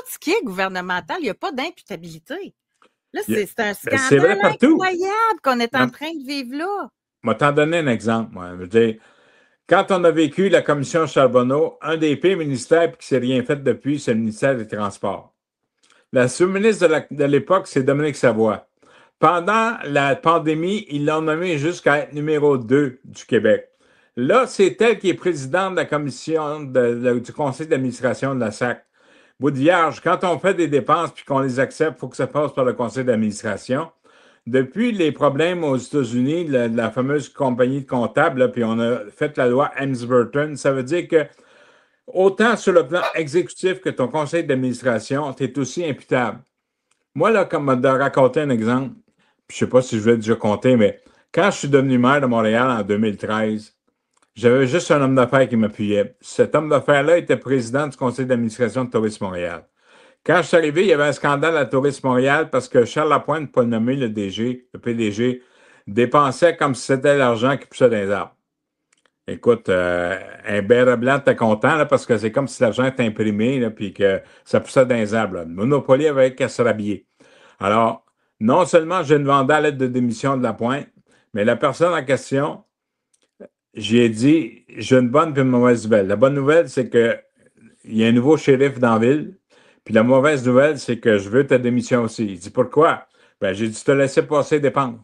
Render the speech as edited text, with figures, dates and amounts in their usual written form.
ce qui est gouvernemental, il n'y a pas d'imputabilité. Là, Il y a- c'est un Ben, c'est vrai scandale partout. incroyable qu'on est en Non, train de vivre là. je vais t'en donner un exemple, moi. Je veux dire, quand on a vécu la commission Charbonneau, un des pires ministères qui ne s'est rien fait depuis, c'est le ministère des Transports. La sous-ministre de l'époque, c'est Dominique Savoie. Pendant la pandémie, ils l'ont nommé jusqu'à être numéro 2 du Québec. Là, c'est elle qui est présidente de la commission du conseil d'administration de la SAC. Bout de vierge, quand on fait des dépenses puis qu'on les accepte, il faut que ça passe par le conseil d'administration. Depuis les problèmes aux États-Unis, la fameuse compagnie de comptables, là, puis on a fait la loi Helms-Burton, ça veut dire que autant sur le plan exécutif que ton conseil d'administration, tu es aussi imputable. Moi, là, comme de raconter un exemple, puis je sais pas si je vais déjà compter, mais quand je suis devenu maire de Montréal en 2013, j'avais juste un homme d'affaires qui m'appuyait. Cet homme d'affaires-là était président du conseil d'administration de Tourisme Montréal. Quand je suis arrivé, il y avait un scandale à Tourisme Montréal parce que Charles Lapointe, pas nommé le DG, le PDG, dépensait comme si c'était l'argent qui poussait dans les arbres. Écoute, un béret blanc, t'es content là, parce que c'est comme si l'argent était imprimé là, puis que ça poussait dans les arbres. Là. Le Monopoly avait qu'à se rhabiller. Alors, non seulement j'ai demandé la lettre de démission de Lapointe, mais la personne en question, j'ai dit, j'ai une bonne et une mauvaise nouvelle. La bonne nouvelle, c'est que il y a un nouveau shérif dans la ville. Puis la mauvaise nouvelle, c'est que je veux ta démission aussi. Il dit pourquoi? Ben, j'ai dû te laisser passer dépendre.